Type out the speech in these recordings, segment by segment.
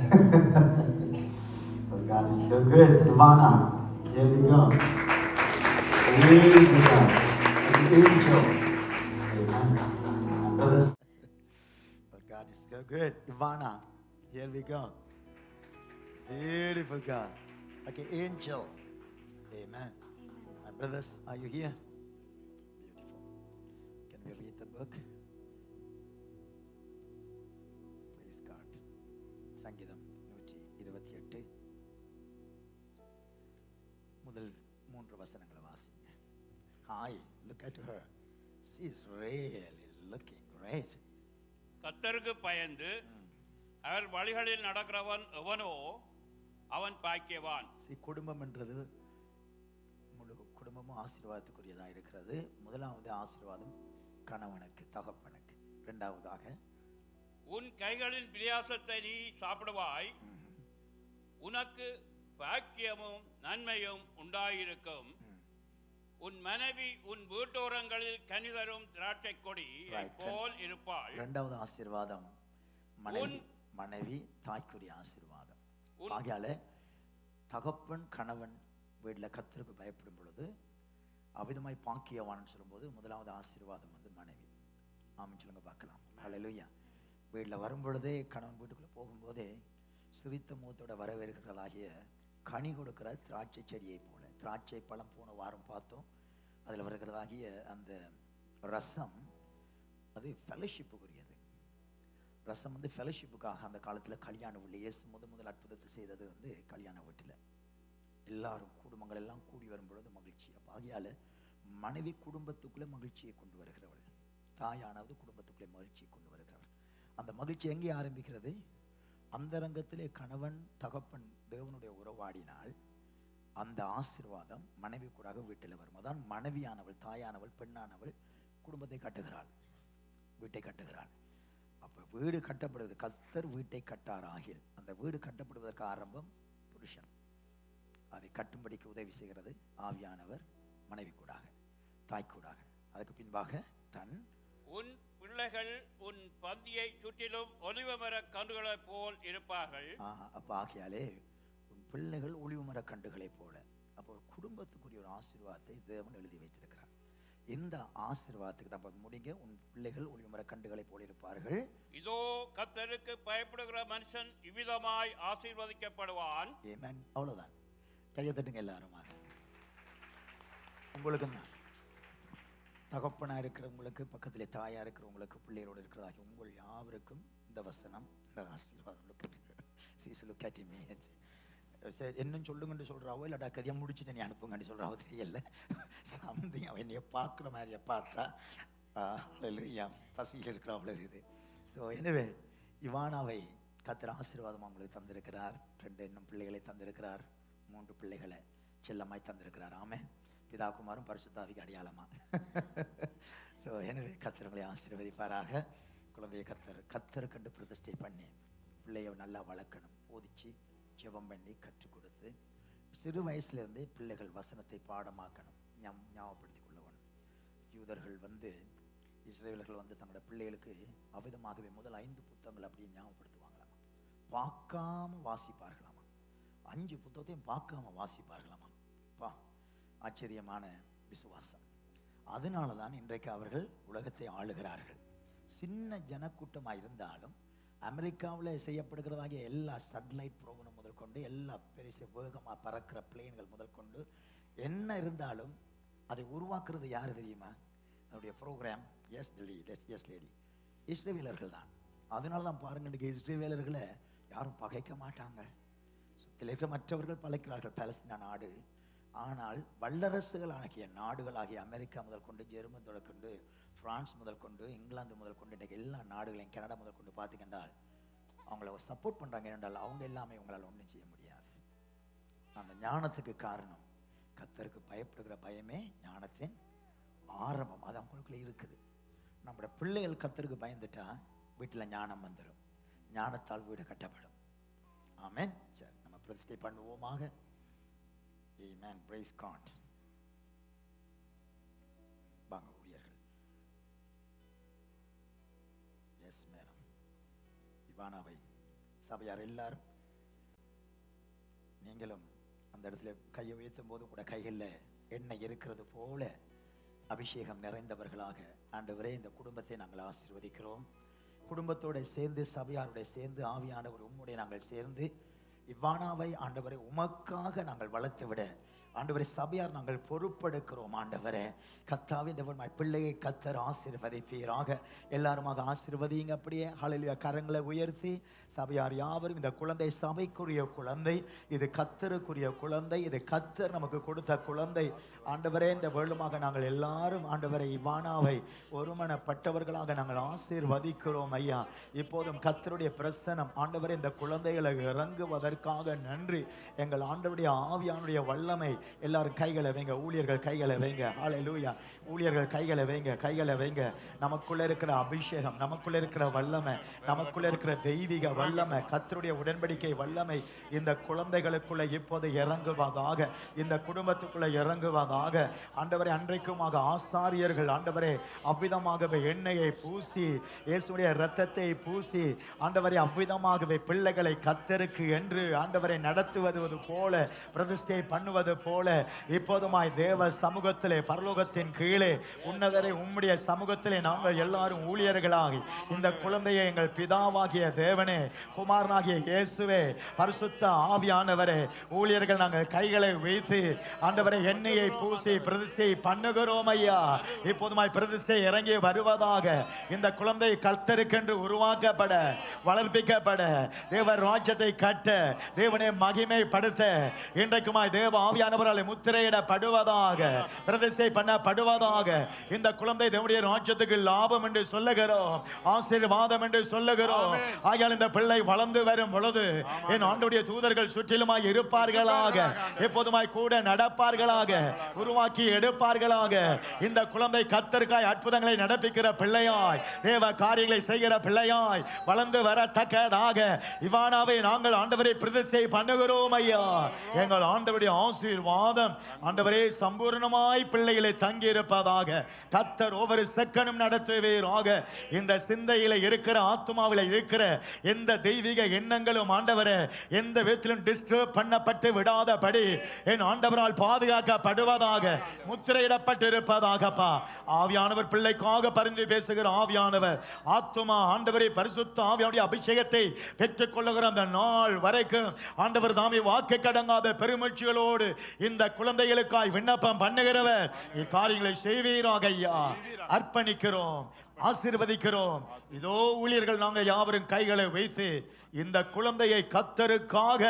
Oh, God is so good. Ivana, here we go. Praise the God. An angel. Amen. Brothers. Oh, God is so good. Ivana, here we go. Beautiful God. Like an angel. Amen. My brothers, are you here? Beautiful. Can we read the book? Praise God. சங்கீதம் 128 முதல் 3 வசனங்களை வாசிங்க. Hi, look at her. She is really looking great. கர்த்தருக்கு பயந்து அவர் வழிகளில் நடக்கிறவன் எவனோ அவன் பாக்கியவான். குடும்பம் என்றது முழு குடும்பமும் ஆசீர்வாதத்துக்குரியதாக இருக்கிறது. முதலாவது ஆசீர்வாதம் கணவனுக்கு, தகப்பனுக்கு. இரண்டாவதாக உன் கைகளின் விளையாசத்தை நீ சாப்பிடுவாய், உனக்கு பாக்கியமும் நன்மையும் உண்டாயிருக்கும். உன் மனைவி உன் வீட்டோரங்களில் கனிதரும் திராட்சை கொடி போல் இருப்பாள். இரண்டாவது ஆசீர்வாதம் மனைவி தாய்க்குரிய ஆசீர்வாதம். ஆகையால தகப்பன் கணவன் வீட்டில் கர்த்தருக்கு பயப்படும் பொழுது அவிதமாய் பாக்கியவான்னு சொல்லும்போது முதலாவது ஆசீர்வாதம் வந்து மனைவி. ஆமாம் சொல்லுங்க பார்க்கலாம். ஹல்லேலூயா. வீட்டில் வரும்பொழுதே கணவன் வீட்டுக்குள்ளே போகும்போதே சிரித்த முகத்தோட வரவேற்கிறதாகிய கனி கொடுக்கிற திராட்சை செடியை போல, திராட்சை பழம் போன வாரம் பார்த்தோம். அதில் வருகிறதாகிய அந்த ரசம் அது ஃபெலோஷிப்புக்குரியது. ரசம் வந்து ஃபெலோஷிப்புக்காக அந்த காலத்தில் கல்யாண வீட்டில் இயேசு முதல் அற்புதத்தை செய்தது வந்து கல்யாண வீட்டில் எல்லாரும் குடும்பங்கள் எல்லாம் கூடி வரும்பொழுது மகிழ்ச்சி. அப்போ ஆகையால் மனைவி குடும்பத்துக்குள்ளே மகிழ்ச்சியை கொண்டு வருகிறவள், தாயானது குடும்பத்துக்குள்ளே மகிழ்ச்சியை கொண்டு வருகிறவள். அந்த மகிழ்ச்சி எங்கே ஆரம்பிக்கிறது? அந்தரங்கத்திலே கணவன் தகப்பன் தேவனுடைய உறவாடினால் அந்த ஆசீர்வாதம் மனைவி கூட வீட்டில் வரும். அதான் மனைவியானவள், தாயானவள், பெண்ணானவள் குடும்பத்தை கட்டுகிறாள், வீட்டை கட்டுகிறாள். அப்போ வீடு கட்டப்படுவது, கர்த்தர் வீட்டை கட்டார் ஆகிய அந்த வீடு கட்டப்படுவதற்கு ஆரம்பம் புருஷன். அதை கட்டும்படிக்கு உதவி செய்கிறது ஆவியானவர் மனைவி கூடாக, தாய் கூடாக. அதுக்கு பின்பாக உன் பிள்ளைகள் உன் பந்தியை சுற்றிலும் ஒலிவ மர கன்றுகளை போல் இருப்பார்கள். அப்போ ஆகியாலே உன் பிள்ளைகள் ஒலிவ மர கன்றுகளை போல. அப்போ ஒரு குடும்பத்துக்குரிய ஒரு ஆசீர்வாதத்தை தேவன் எழுதி வைத்திருக்கிறார். இந்த ஆசீர்வாதத்துக்கு தான் முடிங்க. உன் பிள்ளைகள் ஒலிவ மர கன்றுகளை போல இருப்பார்கள். இதோ கர்த்தருக்கு பயப்படுகிற மனுஷன் இவ்விதமாய் ஆசீர்வதிக்கப்படுவான். ஆமென். அவ்வளவுதான். கையை தட்டுங்க எல்லாரும். உங்களுக்கு தான் தகப்பனா இருக்கிறவங்களுக்கு, பக்கத்திலே தாயா இருக்கிறவங்களுக்கு, பிள்ளைகளோடு இருக்கிறதாகி உங்கள் யாவருக்கும் இந்த வசனம், இந்த ஆசீர்வாதம். என்னன்னு சொல்லுங்கன்னு சொல்றாவோ இல்லாட்டா கதையை முடிச்சுட்டு நீ அனுப்புங்கன்னு சொல்றாவோ தெரியல. சம்திங் அவன் என்னைய பார்க்குற மாதிரியே பார்த்தா பசியில் இருக்கிறாவில் இருக்குது. ஸோ எனவே இவானாவை கர்த்தர் ஆசீர்வாதம் அவங்களுக்கு தந்திருக்கிறார். 2 இன்னும் பிள்ளைகளை தந்திருக்கிறார். 3 பிள்ளைகளை செல்லமாய் தந்திருக்கிறார். ஆமென். பிதா குமாரும் பரிசுத்தாவிக்கு அடையாளமா. ஸோ எனவே கர்த்தர்களை ஆசீர்வதிப்பாராக. குழந்தைய கர்த்தர் கண்டு பிரதிஷ்டை பண்ணி பிள்ளைய நல்லா வளர்க்கணும், போதிச்சு ஜெபம் பண்ணி கற்றுக் கொடுத்து சிறு வயசுலேருந்தே பிள்ளைகள் வசனத்தை பாடமாக்கணும், ஞாபகப்படுத்தி கொள்ளணும். யூதர்கள் வந்து இஸ்ரேலர்கள் வந்து தங்களோட பிள்ளைகளுக்கு அவிதமாகவே முதல் 5 புத்தகங்கள் அப்படியே ஞாபகப்படுத்துவாங்களாமா. பார்க்காம வாசிப்பார்களாமா. 5 புத்தகத்தையும் பார்க்காம வாசிப்பார்களாமா. ஆச்சரியமான விசுவாசம். அதனால தான் இன்றைக்கு அவர்கள் உலகத்தை ஆளுகிறார்கள். சின்ன ஜனக்கூட்டமாக இருந்தாலும் அமெரிக்காவில் செய்யப்படுகிறதாகிய எல்லா சட்டலைட் ப்ரோக்ராம் முதல் கொண்டு, எல்லா பெரிய வேகமாக பறக்கிற பிளேன்கள் முதல் கொண்டு என்ன இருந்தாலும் அதை உருவாக்குறது யார் தெரியுமா? அதனுடைய ப்ரோக்ராம் எஸ் லேடி இஸ்ரேலியர்கள் தான். அதனால தான் பாருங்க, இன்றைக்கு இஸ்ரேலியர்களை யாரும் பகைக்க மாட்டாங்க. மற்றவர்கள் பழைக்கிறார்கள் பாலஸ்தீன நாடு. ஆனால் வல்லரசுகள் ஆகிய நாடுகளாகிய அமெரிக்கா முதல் கொண்டு, ஜெர்மன் முதல் கொண்டு, பிரான்ஸ் முதல் கொண்டு, இங்கிலாந்து முதல் கொண்டு, இன்றைக்கு எல்லா நாடுகளையும், கனடா முதல் கொண்டு பார்த்துக்கின்றால் அவங்கள சப்போர்ட் பண்ணுறாங்க. என்றால் அவங்க எல்லாமே உங்களால் ஒன்றும் செய்ய முடியாது. அந்த ஞானத்துக்கு காரணம் கர்த்தருக்கு பயப்படுகிற பயமே ஞானத்தின் ஆரம்பம். அது அவங்களுக்குள்ள இருக்குது. நம்மளோட பிள்ளைகள் கர்த்தருக்கு பயந்துட்டா வீட்டில் ஞானம் வந்துடும், ஞானத்தால் வீடு கட்டப்படும். ஆமென். சரி, நம்ம பிரதிஷ்டை பண்ணுவோமாக. Amen. Praise God. வாங்க ஊழியர்கள். Yes madam. இவானாவை சபையார் எல்லாரும் நீங்களும் அந்த இடத்துல கையை உயர்த்தும் போது கூட கைகளில் எண்ணெய் இருக்கிறது போல அபிஷேகம் நிறைந்தவர்களாக ஆண்டவரே இந்த குடும்பத்தை நாங்கள் ஆசீர்வதிக்கிறோம். குடும்பத்தோட சேர்ந்து சபையாரோட சேர்ந்து ஆவியானவர் உம்முடைய நாங்கள் சேர்ந்து இவ்வானாவை ஆண்டவரை உமக்காக நாங்கள் வளர்த்து விட ஆண்டவரை சபையார் நாங்கள் பொறுப்பெடுக்கிறோம். ஆண்டவரே கர்த்தாவே இந்த பிள்ளையை கர்த்தர் ஆசீர்வதிப்பீராக. எல்லாருமாக ஆசீர்வதிங்க. அப்படியே ஹல்லேலூயா கரங்களை உயர்த்தி சபையார் யாவரும் இந்த குழந்தை சபைக்குரிய குழந்தை, இது கர்த்தருக்குரிய குழந்தை, இது கர்த்தர் நமக்கு கொடுத்த குழந்தை. ஆண்டவரே இந்த வேளுமாக நாங்கள் எல்லாரும் ஆண்டவரை இவானாவை ஒருமனப்பட்டவர்களாக நாங்கள் ஆசீர்வதிக்கிறோம் ஐயா. இப்போதும் கர்த்தருடைய பிரசன்னம் ஆண்டவரே இந்த குழந்தைகளை இறங்குவதற்காக நன்றி. எங்கள் ஆண்டவருடைய ஆவியானுடைய வல்லமை எல்லாரும் கைகளை வைங்க, ஊழியர்கள் கைகளை வைங்க. ஹல்லேலூயா ஊழியர்கள் கைகளை வைங்க, கைகளை வைங்க. நமக்குள்ள இருக்கிற அபிஷேகம், நமக்குள்ள இருக்கிற வல்லமை, நமக்குள்ள இருக்கிற தெய்வீக வல்லமை, கர்த்தருடைய உடன்படிக்கை வல்லமை இந்த குழந்தைகளுக்குள்ள இப்போது இறங்குவதாக, இந்த குடும்பத்துக்குள்ள இறங்குவதாக. ஆண்டவரே அன்றைக்குமாக ஆசாரியர்கள் ஆண்டவரே அவ்விதமாகவே எண்ணெயை பூசி இயேசுடைய இரத்தத்தை பூசி ஆண்டவரே அவ்விதமாகவே பிள்ளைகளை கர்த்தருக்கு என்று ஆண்டவரை நடத்துவது போல பிரதிஷ்டை பண்ணுவது போல இப்போதுமாய் தேவ சமூகத்திலே பரலோகத்தின் கீழே உன்னதரை உம்முடைய சமூகத்திலே நாங்கள் எல்லாரும் ஊழியர்களாகி இந்த குழந்தையை எங்கள் பிதாவாகிய தேவனே, குமாரனாகிய இயேசுவே, பரிசுத்த ஆவியானவரே, ஊழியர்கள் நாங்கள் கைகளை வைத்து ஆண்டவரை எண்ணெயை பூசி பிரதிஷ்டை பண்ணுகிறோம் ஐயா. இப்போதுமாய் பிரதிஷ்டை இறங்கி வருவதாக. இந்த குழந்தை கர்த்தருக்கென்று உருவாக்கப்பட வளர்ப்பிக்கப்பட தேவ ராஜ்யத்தை கட்ட தேவனை மகிமைப்படுத்த இன்றைக்குமாய் தேவ ஆவியானவரால் முத்திரையிடப்படுவதாக, பிரதிஷ்டை பண்ணப்படுவதாக. இந்த குழந்தை தேவனுடைய ராஜ்யத்துக்கு லாபம் என்று சொல்லுகிறோம், ஆசீர்வாதம் என்று சொல்லுகிறோம். ஆகையால் இந்த பிள்ளை வளர்ந்து வரும் பொழுது என் ஆண்டவருடைய தூதர்கள் சுற்றிலுமாய் இருப்பார்களாக, எப்போதுமாய் கூட நடப்பார்களாக, உருவாக்கி எடுப்பார்களாக. இந்த குழந்தை கர்த்தருக்காய் அற்புதங்களை நடப்பிக்கிற பிள்ளையாய், தேவ காரியங்களை செய்கிற பிள்ளையாய் வளர்ந்து வரத்தக்கதாக இவானாவை நாங்கள் ஆண்டவரை பிரதிஷ்டை பண்ணுகிறோம் ஐயா. எங்கள் ஆண்டவருடைய ஆசீர்வாதம் ஆண்டவரே சம்பூர்ணமாய் பிள்ளைகளை தங்கி இருப்பதாக. கர்த்தர் ஒவ்வொரு செகண்டும் நடத்துவீராக. இந்த சிந்தையில இருக்கிற ஆத்மாவில இருக்கிற எந்த தெய்வீக எண்ணங்களும் ஆண்டவரே எந்த விதத்திலும் டிஸ்டர்ப் பண்ணப்பட்டு விடாதபடி என் ஆண்டவரால் பாதுகாக்கப்படுவதாக, முத்திரையிடப்பட்டிருப்பதாகப்பா. ஆவியானவர் பிள்ளைக்காக பரிந்து பேசுகிற ஆவியானவர் ஆத்துமா ஆண்டவரை பரிசுத்த ஆவியானுடைய அபிஷேகத்தை பெற்றுக் கொள்ளுகிற அந்த நாள் வரைக்கும் ஆண்டவர் தாமே வாக்கு கடங்காத பெருமூச்சுகளோடு இந்த குழந்தைகளுக்காய் விண்ணப்பம் பண்ணுகிறவர் இக்காரியங்களை செய்வீராக ஐயா. அர்ப்பணிக்கிறோம், ஆசீர்வதிக்கிறோம். இதோ ஊழியர்கள் நாங்கள் யாவரும் கைகளை வைத்து இந்த குழந்தையை கர்த்தருக்காக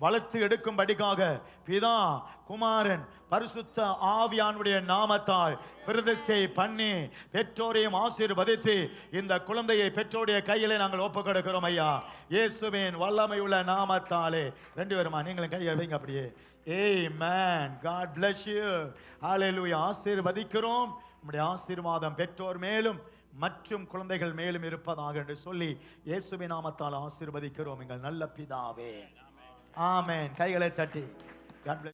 வளர்த்து எடுக்கும்படிக்காக பிதா குமாரன் பரிசுத்த ஆவியானுடைய நாமத்தால் பிரதிஷ்டை பண்ணி பெற்றோரையும் ஆசீர்வதித்து இந்த குழந்தையை பெற்றோருடைய கையிலே நாங்கள் ஒப்புக் கொடுக்கிறோம் ஐயா. இயேசுவின் வல்லமை உள்ள நாமத்தாலே. ரெண்டு பேருமா நீங்களும் கையை வைங்க அப்படியே. Amen. God bless you. Hallelujah. ஆசீர்வதிக்கிறோம். நம்முடைய ஆசீர்வாதம் பெற்றோர் மேலும் மற்றும் குழந்தைகள் மேலும் இருப்பதாக என்று சொல்லி இயேசுவின் நாமத்தால் ஆசீர்வதிக்கிறோம் எங்கள் நல்ல பிதாவே. ஆமென். கைகளை தட்டி God bless.